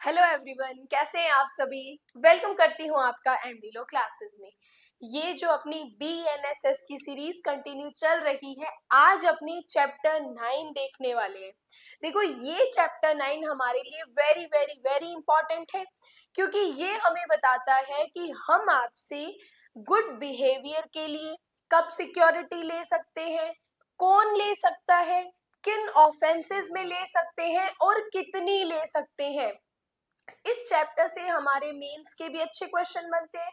Hello everyone, कैसे हैं आप सभी। वेलकम करती हूँ आपका एमडीलो क्लासेस में। ये जो अपनी बीएनएसएस की सीरीज कंटिन्यू चल रही है, आज अपनी चैप्टर 9 देखने वाले हैं। देखो, ये चैप्टर 9 हमारे लिए वेरी वेरी वेरी इंपॉर्टेंट है, क्योंकि ये हमें बताता है कि हम आपसे गुड बिहेवियर के लिए कब सिक्योरिटी ले सकते हैं, कौन ले सकता है, किन ऑफेंसेस में ले सकते हैं और कितनी ले सकते हैं। इस चैप्टर से हमारे मेंस के भी अच्छे क्वेश्चन बनते हैं,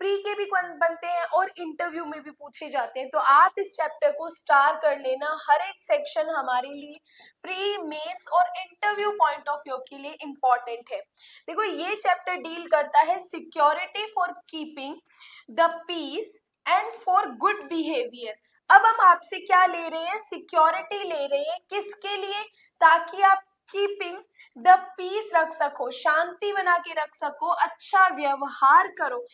प्री के भी बनते हैं और इंटरव्यू में भी पूछे जाते हैं। तो आप इस चैप्टर को स्टार कर लेना। हर एक सेक्शन हमारे लिए प्री, मेंस और इंटरव्यू पॉइंट ऑफ व्यू के लिए इंपॉर्टेंट है। देखो, ये चैप्टर डील करता है security for keeping the peace and for good behaviour. अब हम आपसे क्या ले रहे हैं? सिक्योरिटी ले रहे हैं। किसके लिए? ताकि आप कीपिंग द पीस रख सको, शांति बना के रख सको, अच्छा व्यवहार करो।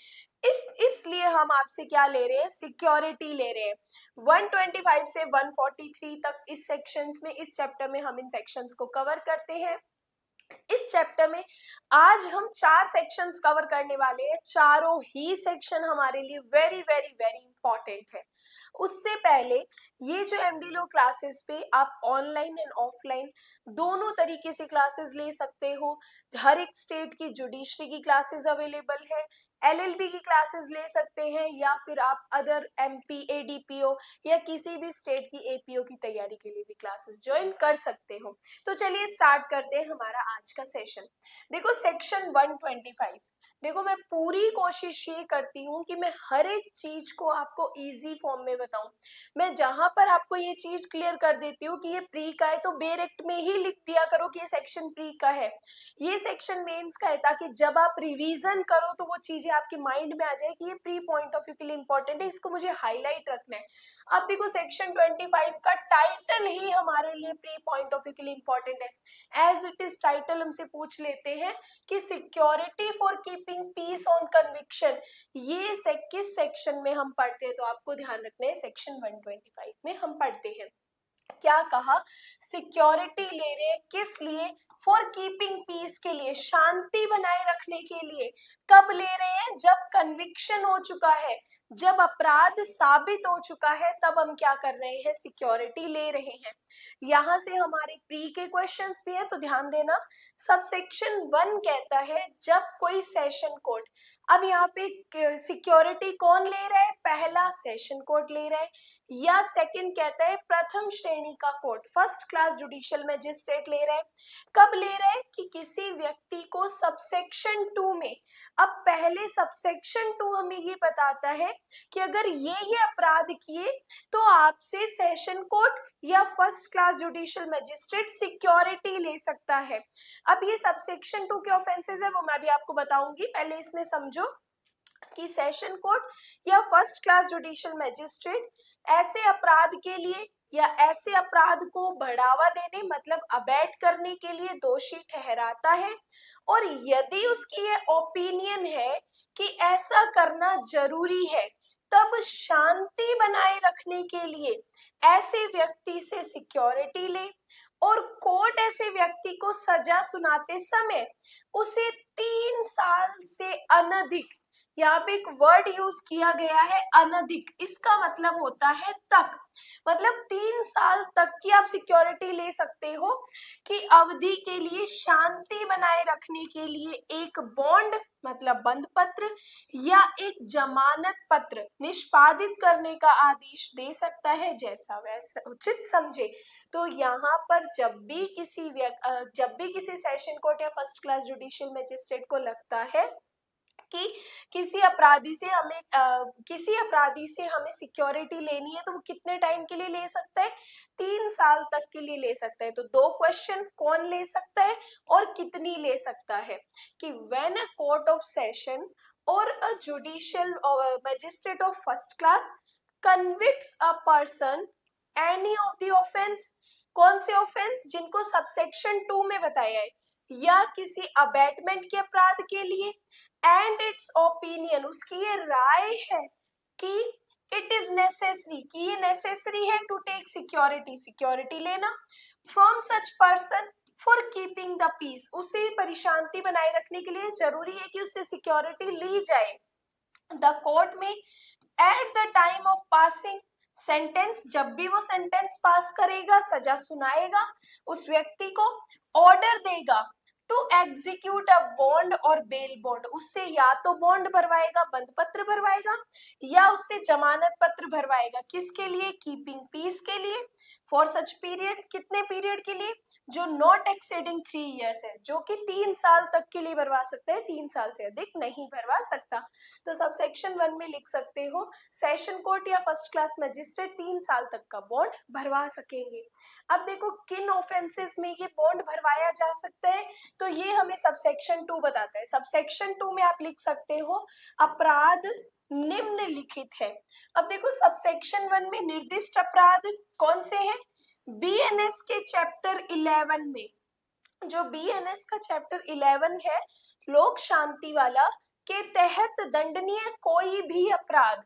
इसलिए हम आपसे क्या ले रहे हैं? सिक्योरिटी ले रहे हैं। 125 से 143 तक इस सेक्शंस में, इस चैप्टर में हम इन सेक्शंस को कवर करते हैं। इस चैप्टर में आज हम 4 सेक्शंस कवर करने वाले हैं। चारों ही सेक्शन हमारे लिए वेरी वेरी वेरी इंपॉर्टेंट है। उससे पहले, ये जो एमडीलो क्लासेस पे आप ऑनलाइन एंड ऑफलाइन दोनों तरीके से क्लासेस ले सकते हो। हर एक स्टेट की जुडिशरी की क्लासेस अवेलेबल है, एलएलबी की क्लासेस ले सकते हैं, या फिर आप अदर एमपी, एडीपीओ या किसी भी स्टेट की एपीओ की तैयारी के लिए भी क्लासेस ज्वाइन कर सकते हो। तो चलिए स्टार्ट करते हैं हमारा आज का सेशन। देखो, सेक्शन 125। देखो, मैं पूरी कोशिश ये करती हूँ कि मैं हर एक चीज को आपको इजी फॉर्म में बताऊं। मैं जहां पर आपको ये चीज क्लियर कर देती हूँ कि ये प्री का है, तो डायरेक्ट में ही लिख दिया करो कि ये सेक्शन प्री का है, ये सेक्शन मेंस का है, ताकि जब आप रिवीजन करो तो वो चीजें आपके माइंड में आ जाए कि ये प्री पॉइंट ऑफ व्यू के लिए इंपॉर्टेंट है, इसको मुझे हाईलाइट रखना है। अब देखो, सेक्शन 25 का टाइटल ही हमारे लिए प्री पॉइंट ऑफ व्यू के लिए इंपॉर्टेंट है। एज इट इज टाइटल हमसे पूछ लेते हैं कि security for keeping peace on conviction, ये किस सेक्शन में हम पढ़ते हैं? तो आपको ध्यान रखना है, सेक्शन 125 में हम पढ़ते हैं। क्या कहा? सिक्योरिटी ले रहे हैं। किस लिए? फॉर कीपिंग पीस के लिए, शांति बनाए रखने के लिए। कब ले रहे हैं? जब कन्विक्शन हो चुका है, जब अपराध साबित हो चुका है, तब हम क्या कर रहे हैं? सिक्योरिटी ले रहे हैं। यहाँ से हमारे प्री के क्वेश्चंस भी है, तो ध्यान देना। सब सेक्शन 1 कहता है जब कोई सेशन कोर्ट, अब यहाँ पे सिक्योरिटी कौन ले रहा है? पहला सेशन कोर्ट ले रहा है, या सेकंड कहता है प्रथम श्रेणी का court, first class judicial magistrate ले रहा है। कब ले रहा है? कि किसी व्यक्ति को सबसेक्शन 2 में, अब पहले सबसेक्शन 2 हमें ये बताता है कि अगर ये अपराध किए तो आपसे सेशन कोर्ट या first class judicial magistrate security ले सकता है। अब ये सबसेक्शन 2 के ऑफेंसेस है, वो मैं भी आपको बताऊंगी। पहले इसमें समझो कि सेशन कोर्ट या फर्स्ट क्लास जुडिशियल मैजिस्ट्रेट ऐसे अपराध के लिए या ऐसे अपराध को बढ़ावा देने, मतलब अबैट करने के लिए दोषी ठहराता है, और यदि उसकी ये ओपिनियन है कि ऐसा करना जरूरी है, तब शांति बनाए रखने के लिए ऐसे व्यक्ति से सिक्योरिटी ले, और कोर्ट ऐसे व्यक्ति को सजा सुनाते समय उसे 3 साल से अनधिक, यहाँ पे एक वर्ड यूज किया गया है अनधिक, इसका मतलब होता है तक, मतलब 3 साल तक की आप सिक्योरिटी ले सकते हो कि अवधि के लिए शांति बनाए रखने के लिए एक बॉन्ड, मतलब बंद पत्र, या एक जमानत पत्र निष्पादित करने का आदेश दे सकता है, जैसा वैसा उचित समझे। तो यहाँ पर जब भी किसी सेशन कोर्ट या फर्स्ट क्लास जुडिशियल मैजिस्ट्रेट को लगता है कि किसी अपराधी से हमें सिक्योरिटी लेनी है, तो वो कितने टाइम के लिए ले सकता है? 3 साल तक के लिए ले सकता है। तो 2 क्वेश्चन, कौन ले सकता है और कितनी ले सकता है? कि when a court of session और a judicial magistrate of first class convicts a person any of the offense, कौन से ऑफेंस? जिनको सबसेक्शन 2 में बताया है, या किसी अबैटमेंट के अपराध के लिए, एंड इट्स ओपिनियन, उसकी ये राय है कि इट इज नेसेसरी, कि ये नेसेसरी है टू टेक सिक्योरिटी, सिक्योरिटी लेना, from such person, for keeping the peace, उसे परिशांति बनाए रखने के लिए जरूरी है कि उससे सिक्योरिटी ली जाए। द कोर्ट में at the time of passing sentence, जब भी वो सेंटेंस पास करेगा, सजा सुनाएगा, उस व्यक्ति को ऑर्डर देगा टू एग्जीक्यूट अ बॉन्ड और बेल बॉन्ड, उससे या तो बॉन्ड भरवाएगा, बंद पत्र भरवाएगा, या उससे जमानत पत्र भरवाएगा। किसके लिए? कीपिंग पीस के लिए। फॉर सच पीरियड, कितने पीरियड के लिए? जो नॉट एक्सेडिंग 3 इयर्स है, जो कि 3 साल तक के लिए भरवा सकता है, 3 साल से अधिक नहीं भरवा सकता। तो सब सेक्शन 1 में लिख सकते हो सेशन कोर्ट या फर्स्ट क्लास मजिस्ट्रेट 3 साल तक का बॉन्ड भरवा सकेंगे। अब देखो किन ऑफेंसेस में ये बॉन्ड भरवाया जा सकता है, तो ये हमें सबसेक्शन 2 बताता है। सबसेक्शन 2 में आप लिख सकते हो अपराध निम्नलिखित है। अब देखो सबसेक्शन 1 में निर्दिष्ट अपराध कौन से हैं? बीएनएस के चैप्टर 11 में, जो बीएनएस का चैप्टर 11 है लोक शांति वाला, के तहत दंडनीय कोई भी अपराध,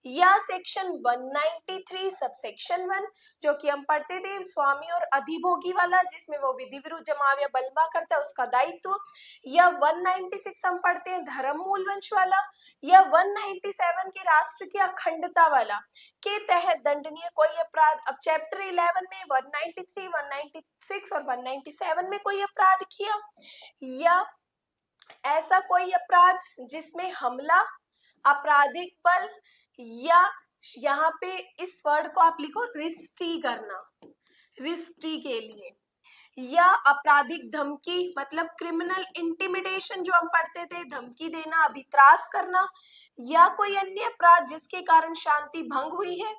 या सेक्शन 193 सबसेक्शन 1 जो कि हम पढ़ते थे स्वामी और अधिभोगी वाला, जिसमें वो विधि विरुद्ध जमाव या बलवा करता है उसका दायित्व, या 196 हम पढ़ते हैं धर्म मूल वंश वाला, या 197 के राष्ट्र की अखंडता वाला के तहत दंडनीय कोई अपराध। अब चैप्टर 11 में 193, 196 और 197 में कोई अपराध किया, या ऐसा कोई अपराध जिसमें हमला, आपराधिक बल, या यहाँ पे इस वर्ड को आप लिखो रिस्ट्री करना, रिस्ट्री के लिए, या आपराधिक धमकी मतलब क्रिमिनल इंटिमिडेशन जो हम पढ़ते थे, धमकी देना, अभित्रास करना, या कोई अन्य अपराध जिसके कारण शांति भंग हुई है,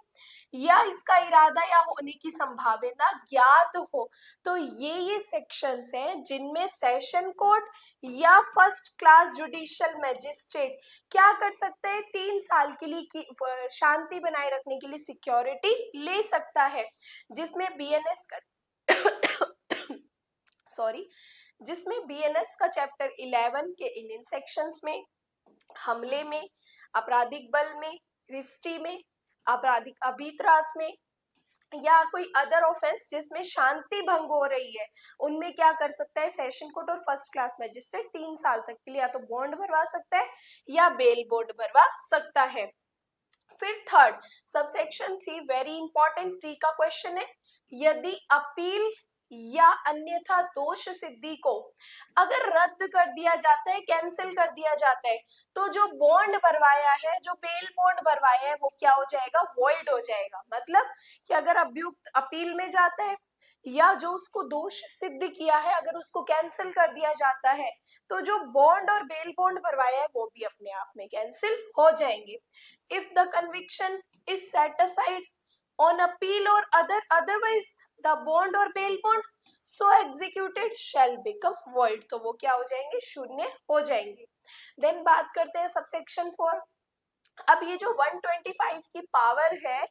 या इसका इरादा या होने की संभावना ज्ञात हो। तो ये सेक्शंस हैं जिनमें सेशन कोर्ट या फर्स्ट क्लास जुडिशियल मैजिस्ट्रेट क्या कर सकते हैं? 3 साल के लिए शांति बनाए रखने के लिए सिक्योरिटी ले सकता है, जिसमें बीएनएस का जिसमें बीएनएस का चैप्टर 11 के इन सेक्शंस में हमले में, आपराधिक बल में, रिस्ट्री में, आपराधिक अभित्रास में, या कोई अदर ऑफेंस जिसमें शांति भंग हो रही है, उनमें क्या कर सकता है सेशन कोर्ट और फर्स्ट क्लास मैजिस्ट्रेट 3 साल तक के लिए या तो बॉन्ड भरवा सकता है या बेल बॉन्ड भरवा सकता है। फिर third subsection 3 very important pre का क्वेश्चन है, यदि अपील या अन्यथा दोष सिद्धि को अगर रद्द कर दिया जाता है, कैंसिल कर दिया जाता है, तो जो बॉन्ड भरवाया है, जो बेल बॉन्ड भरवाया है, वो क्या हो जाएगा? वॉइड हो जाएगा। मतलब कि अगर अभियुक्त अपील में जाता है या जो उसको दोष सिद्ध किया है अगर उसको कैंसिल कर दिया जाता है, तो जो बॉन्ड और बेल बॉन्ड भरवाया है वो भी अपने आप में कैंसिल हो जाएंगे। If the conviction is set aside on appeal or otherwise the bond or bail bond so executed shall become void, तो वो क्या हो जाएंगे? शून्य हो जाएंगे। देन बात करते हैं सबसेक्शन 4। अब ये जो 125 की पावर है,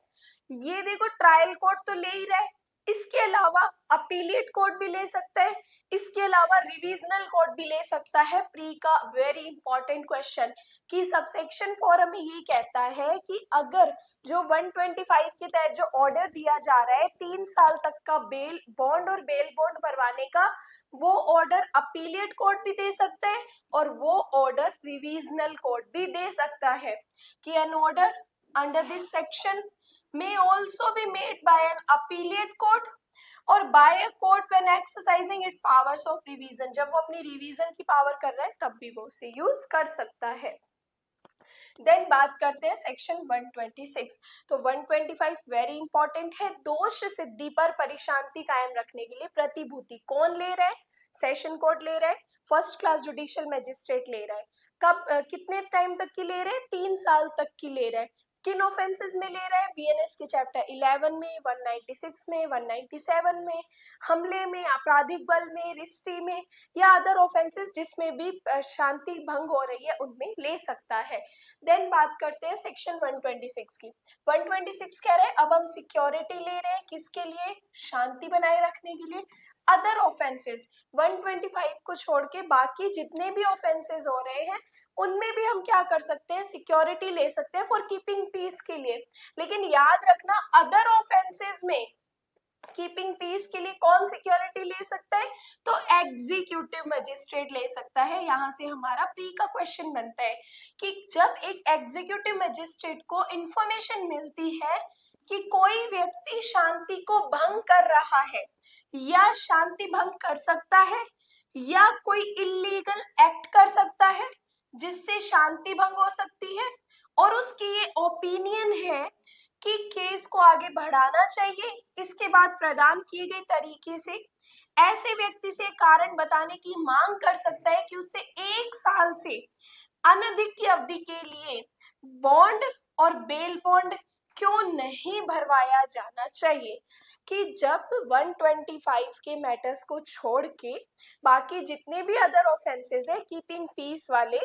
ये देखो ट्रायल कोर्ट तो ले ही रहा है, इसके अलावा अपीलेट कोर्ट भी ले सकता है, इसके अलावा रिविजनल कोर्ट भी ले सकता है। प्री का वेरी इंपॉर्टेंट क्वेश्चन कि सबसेक्शन 4 हमें ये कहता है कि अगर जो 125 के तहत जो ऑर्डर दिया जा रहा है 3 साल तक का बेल बॉन्ड और बेल बॉन्ड भरवाने का, वो ऑर्डर अपीलेट कोर्ट भी दे सकता है और वो ऑर्डर रिविजनल कोर्ट भी दे सकता है कि an order under this section may also be made by an appellate court और by a court when exercising its powers of revision, जब वो अपनी रिवीजन की पावर कर रहा है तब भी वो उसे यूज कर सकता है। देन बात करते हैं सेक्शन 126। तो 125 वेरी इंपॉर्टेंट है, दोष सिद्धि पर परिशांति कायम रखने के लिए प्रतिभूति कौन ले रहा है? सेशन कोर्ट ले रहा है, फर्स्ट क्लास जुडिशियल मैजिस्ट्रेट ले रहा है। कब कितने टाइम तक की ले रहे हैं? 3 साल तक की ले रहा है। किन ऑफेंसेस में ले रहा है? बीएनएस के चैप्टर 11 में, 196 में, 197 में, हमले में, आपराधिक बल में, रिस्ट्री में, या अदर ऑफेंसेस जिसमें भी शांति भंग हो रही है उनमें ले सकता है। देन बात करते हैं सेक्शन 126 की। 126 कह रहे हैं अब हम सिक्योरिटी ले रहे हैं किसके लिए? शांति बनाए रखने के लिए। अदर ऑफेंसेस 125 को छोड़ के बाकी जितने भी ऑफेंसेस हो रहे हैं उनमें भी हम क्या कर सकते हैं? सिक्योरिटी ले सकते हैं फॉर कीपिंग पीस के लिए। लेकिन याद रखना अदर ऑफेंसेस में कीपिंग पीस के लिए कौन सिक्योरिटी ले सकता है? तो एग्जीक्यूटिव मजिस्ट्रेट ले सकता है। यहाँ से हमारा प्री का क्वेश्चन बनता है कि जब एक एग्जीक्यूटिव मजिस्ट्रेट को इंफॉर्मेशन मिलती है कि कोई व्यक्ति शांति को भंग कर रहा है या शांति भंग कर सकता है या कोई इलीगल एक्ट कर सकता है जिससे शांति भंग हो सकती है, और उसकी ये ओपिनियन है कि केस को आगे बढ़ाना चाहिए, इसके बाद प्रदान किए गए तरीके से ऐसे व्यक्ति से कारण बताने की मांग कर सकता है कि उससे 1 साल से अनधिक की अवधि के लिए बॉन्ड और बेल बॉन्ड क्यों नहीं भरवाया जाना चाहिए। कि जब 125 के मैटर्स को छोड़ के बाकी जितने भी अदर ऑफेंसेस है कीपिंग पीस वाले,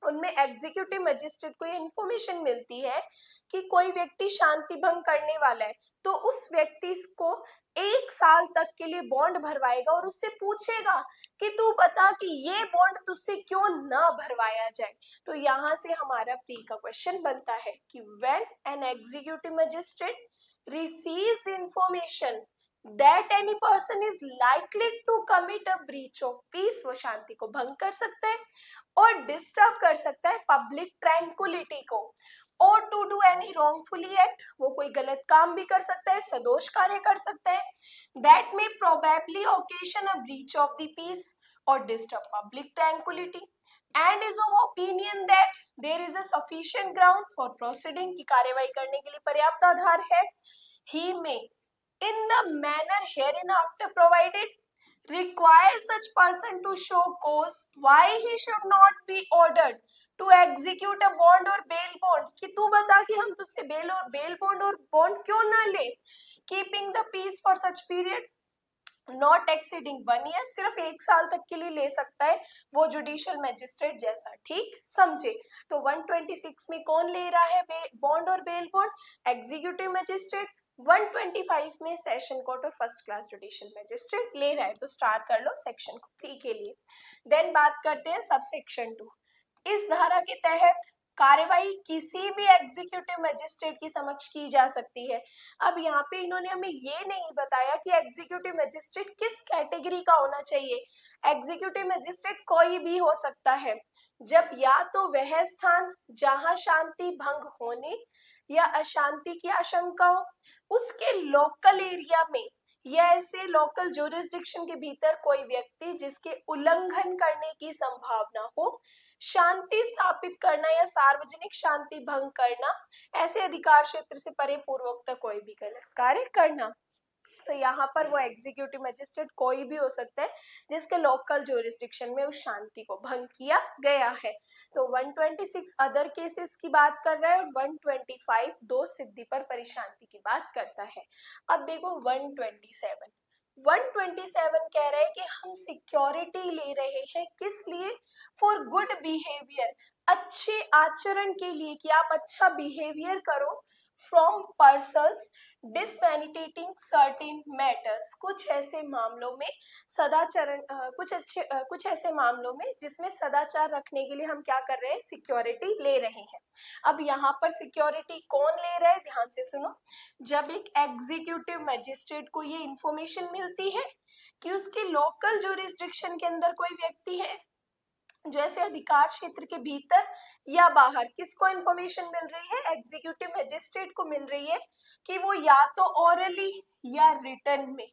उनमें एग्जीक्यूटिव मजिस्ट्रेट को ये इंफॉर्मेशन मिलती है कि कोई व्यक्ति शांति भंग करने वाला है, तो उस व्यक्ति को 1 साल तक के लिए बॉन्ड भरवाएगा और उससे पूछेगा कि तू बता कि ये बॉन्ड तुझसे क्यों ना भरवाया जाए। तो यहाँ से हमारा प्री का क्वेश्चन बनता है कि when an executive magistrate receives information that any person is likely to commit a breach of peace, वो शांति को भंग कर सकता है और डिस्टर्ब कर सकता है पब्लिक ट्रैंक्विलिटी को, और to do any wrongfully act, वो कोई गलत काम भी कर सकता है, सदोष कार्य कर सकता है, that may probably occasion a breach of the peace और disturb public tranquility, and is of opinion that there is a sufficient ground for proceeding, की कार्यवाही करने के लिए पर्याप्त आधार है, ही मे in the manner hereinafter provided require such person to show cause why he should not be ordered to execute a bond or bail bond, कि तू बता कि हम तुझसे बेल बॉन्ड और बॉन्ड क्यों ना ले, keeping the peace for such period not exceeding 1 year, सिर्फ 1 साल तक के लिए ले सकता है वो जुडिशियल मैजिस्ट्रेट जैसा, ठीक समझे। तो 126 में कौन ले रहा है बॉन्ड और बेल बॉन्ड? Executive magistrate. 125 में सेशन कोर्ट और फर्स्ट क्लास जुडिशियल मैजिस्ट्रेट ले रहा है। तो स्टार्ट कर लो सेक्शन को प्री के लिए। देन बात करते हैं सब सेक्शन 2। इस धारा के तहत कार्यवाही किसी भी एग्जीक्यूटिव मजिस्ट्रेट की समक्ष की जा सकती है। अब यहाँ पे इन्होंने हमें ये नहीं बताया कि एग्जीक्यूटिव मजिस्ट्रेट किस कैटेगरी का होना चाहिए। एग्जीक्यूटिव मजिस्ट्रेट कोई भी हो सकता है, जब या तो वह स्थान जहां शांति भंग होने या अशांति की आशंका हो, उसके लोकल एरिया में या ऐसे लोकल ज्यूरिसडिक्शन के भीतर कोई व्यक्ति जिसके उल्लंघन करने की संभावना हो, शांति स्थापित करना या सार्वजनिक शांति भंग करना, ऐसे अधिकार क्षेत्र से परे पूर्वोक्त कोई भी गलत कार्य करना। तो यहाँ पर वो एग्जीक्यूटिव मजिस्ट्रेट कोई भी हो सकता है जिसके लोकल ज्यूरिसडिक्शन में उस शांति को भंग किया गया है। तो 126 अदर केसेस की बात कर रहा है और 125 दो सिद्धि पर परिशांति की बात करता है। अब देखो 127 कह रहा है कि हम सिक्योरिटी ले रहे हैं, किस लिए? फॉर गुड बिहेवियर, अच्छे आचरण के लिए, कि आप अच्छा बिहेवियर करो, फ्रॉम पर्सन्स डिसमेडिटेटिंग सर्टेन मैटर्स, कुछ ऐसे मामलों में सदाचरण कुछ ऐसे मामलों में जिसमें सदाचार रखने के लिए हम क्या कर रहे हैं? सिक्योरिटी ले रहे हैं। अब यहाँ पर सिक्योरिटी कौन ले रहा है? ध्यान से सुनो। जब एक एग्जीक्यूटिव मजिस्ट्रेट को ये इंफॉर्मेशन मिलती है कि उसके लोकल ज्यूरिसडिक्शन के अंदर कोई व्यक्ति है, जैसे अधिकार क्षेत्र के भीतर या बाहर, किसको इंफॉर्मेशन मिल रही है? एग्जीक्यूटिव मजिस्ट्रेट को मिल रही है कि वो या तो ओरली या रिटन में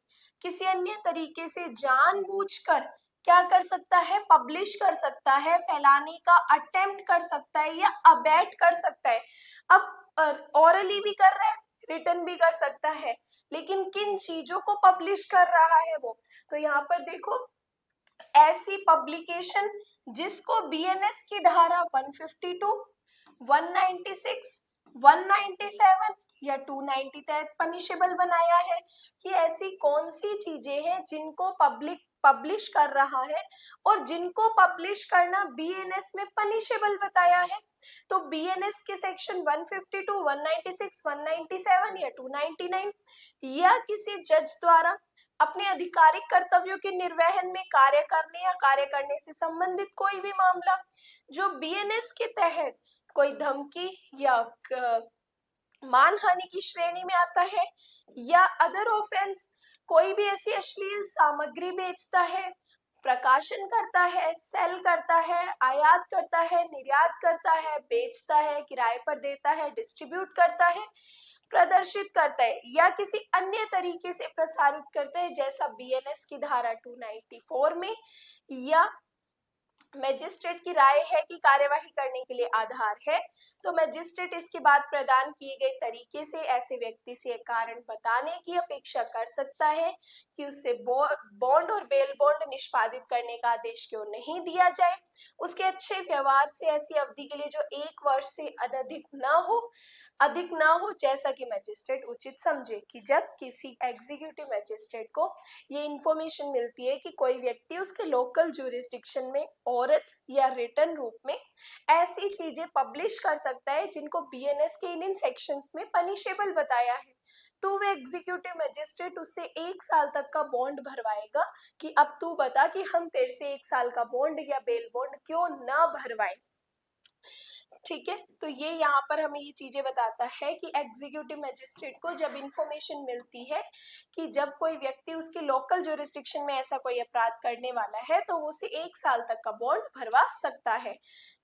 किसी अन्य तरीके से जानबूझकर क्या कर सकता है? पब्लिश कर सकता है, फैलाने का अटेम्प्ट कर सकता है या अबैट कर सकता है। अब ओरली भी कर रहा है, रिटन भी कर सकता है, लेकिन किन चीजों को पब्लिश कर रहा है वो? तो यहाँ पर देखो, ऐसी पब्लिकेशन जिसको बीएनएस की धारा 152, 196, 197 या 290 तहत पनिशेबल बनाया है, कि ऐसी कौन सी चीजें हैं जिनको पब्लिक पब्लिश कर रहा है और जिनको पब्लिश करना बीएनएस में पनिशेबल बताया है। तो बीएनएस के सेक्शन 152, 196, 197 या 299 या किसी जज द्वारा अपने आधिकारिक कर्तव्यों के निर्वहन में कार्य करने या कार्य करने से संबंधित कोई भी मामला जो बीएनएस के तहत कोई धमकी या मानहानि की श्रेणी में आता है, या अदर ऑफेंस कोई भी ऐसी अश्लील सामग्री बेचता है, प्रकाशन करता है, सेल करता है, आयात करता है, निर्यात करता है, बेचता है, किराए पर देता है, डिस्ट्रीब्यूट करता है, प्रदर्शित करता है, या किसी अन्य तरीके से प्रसारित करता है, जैसा बीएनएस की धारा 294 में, या मैजिस्ट्रेट की राय है कि कार्यवाही करने के लिए आधार है, तो मैजिस्ट्रेट इसके बाद प्रदान किए गए तरीके से ऐसे व्यक्ति से कारण बताने की अपेक्षा कर सकता है कि उससे बॉन्ड और बेल बॉन्ड निष्पादित करने का आदेश क्यों नहीं दिया जाए। उसके अच्छे व्यवहार से ऐसी अवधि के लिए जो 1 वर्ष से अधिक ना हो, जैसा कि मैजिस्ट्रेट उचित समझे। कि जब किसी एग्जीक्यूटिव मैजिस्ट्रेट को ये इंफॉर्मेशन मिलती है कि कोई व्यक्ति उसके लोकल ज्यूरिस्डिक्शन में ओरल या रिटन रूप में ऐसी चीजें पब्लिश कर सकता है जिनको बीएनएस के इन सेक्शंस में पनिशेबल बताया है, तो वो एग्जीक्यूटिव मैजिस्ट्रेट उससे 1 साल तक का बॉन्ड भरवाएगा कि अब तू बता कि हम तेरे से 1 साल का बॉन्ड या बेल बॉन्ड क्यों ना भरवाएं। ठीक है, तो ये यहाँ पर हमें ये चीजें बताता है कि एग्जीक्यूटिव मैजिस्ट्रेट को जब इंफॉर्मेशन मिलती है कि जब कोई व्यक्ति उसके लोकल ज्यूरिस्डिक्शन में ऐसा कोई अपराध करने वाला है, तो वो उसे 1 साल तक का बॉन्ड भरवा सकता है।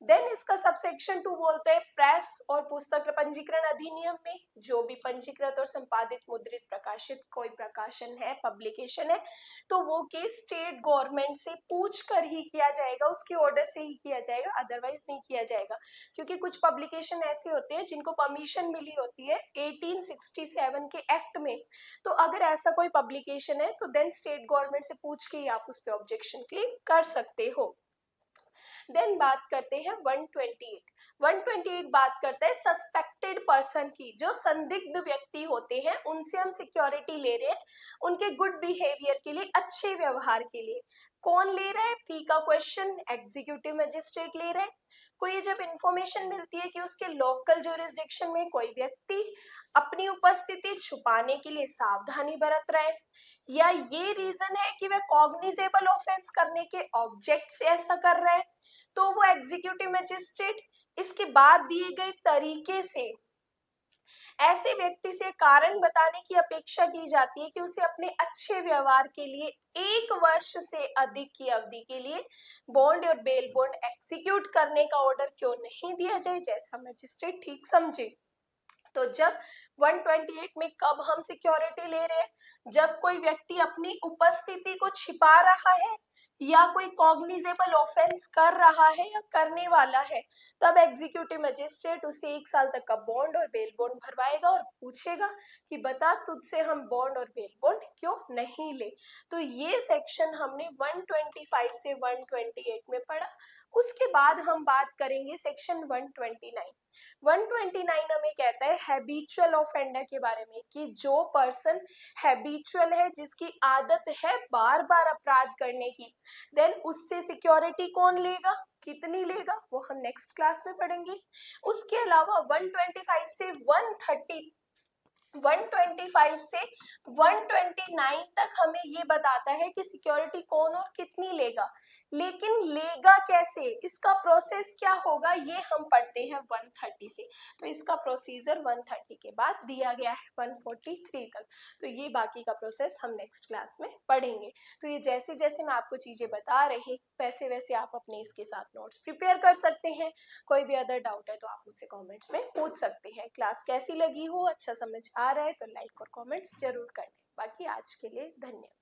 देन इसका सबसेक्शन 2 बोलते हैं प्रेस और पुस्तक पंजीकरण अधिनियम में जो भी पंजीकृत और संपादित मुद्रित प्रकाशित कोई प्रकाशन है, पब्लिकेशन है, तो वो केस स्टेट गवर्नमेंट से पूछ कर ही किया जाएगा, उसके ऑर्डर से ही किया जाएगा, अदरवाइज नहीं किया जाएगा। क्योंकि कुछ पब्लिकेशन ऐसे होते हैं जिनको परमिशन मिली होती है 1867 के एक्ट में, तो अगर ऐसा कोई पब्लिकेशन है तो देन स्टेट गवर्नमेंट से पूछ के ही आप उस पर ऑब्जेक्शन क्लेम कर सकते हो। देन बात करते हैं 128 बात करता है सस्पेक्टेड पर्सन की। जो संदिग्ध व्यक्ति होते हैं उनसे हम सिक्योरिटी ले रहे हैं उनके गुड बिहेवियर के लिए, अच्छे व्यवहार के लिए। कौन ले रहा है? पी का क्वेश्चन एग्जीक्यूटिव मैजिस्ट्रेट ले रहे हैं। को ये जब इंफॉर्मेशन मिलती है कि उसके लोकल ज्यूरिस्डिक्शन में कोई व्यक्ति अपनी उपस्थिति छुपाने के लिए सावधानी बरत रहा है, या ये रीजन है कि वह कॉग्निजेबल ऑफेंस करने के ऑब्जेक्ट से ऐसा कर रहा है, तो वो एग्जीक्यूटिव मैजिस्ट्रेट इसके बाद दिए गए तरीके से ऐसे व्यक्ति से कारण बताने की अपेक्षा की जाती है कि उसे अपने अच्छे व्यवहार के लिए 1 वर्ष से अधिक की अवधि के लिए बॉन्ड और बेल बॉन्ड एग्जीक्यूट करने का ऑर्डर क्यों नहीं दिया जाए, जैसा मैजिस्ट्रेट ठीक समझे। तो जब 128 में कब हम सिक्योरिटी ले रहे हैं? जब कोई व्यक्ति अपनी उपस्थिति को छिपा रहा है या कोई कॉग्निजेबल ऑफेंस कर रहा है या करने वाला है, तब एग्जीक्यूटिव मैजिस्ट्रेट उसे 1 साल तक का बॉन्ड और बेल बॉन्ड भरवाएगा और पूछेगा कि बता तुझसे हम बॉन्ड और बेल बॉन्ड क्यों नहीं ले। तो ये सेक्शन हमने 125 से 128 में पढ़ा। उसके बाद हम बात करेंगे सेक्शन 129। 129 हमें कहता है हैबिचुअल ऑफेंडर के बारे में, कि जो पर्सन हैबिचुअल है, जिसकी आदत है बार बार अपराध करने की, देन उससे सिक्योरिटी कौन लेगा, कितनी लेगा, वो हम नेक्स्ट क्लास में पढ़ेंगे। उसके अलावा 125 से 129 तक हमें ये बताता है कि सिक्योरिटी कौन और कितनी लेगा, लेकिन लेगा कैसे, इसका प्रोसेस क्या होगा, ये हम पढ़ते हैं 130 से। तो इसका प्रोसीजर 130 के बाद दिया गया है 143 तक, तो ये बाकी का प्रोसेस हम नेक्स्ट क्लास में पढ़ेंगे। तो ये जैसे जैसे मैं आपको चीजें बता रही वैसे वैसे आप अपने इसके साथ नोट्स प्रिपेयर कर सकते हैं। कोई भी अदर डाउट है तो आप मुझसे कमेंट्स में पूछ सकते हैं। क्लास कैसी लगी हो, अच्छा समझ आ रहा है तो लाइक और कमेंट्स जरूर करना। बाकी आज के लिए धन्यवाद।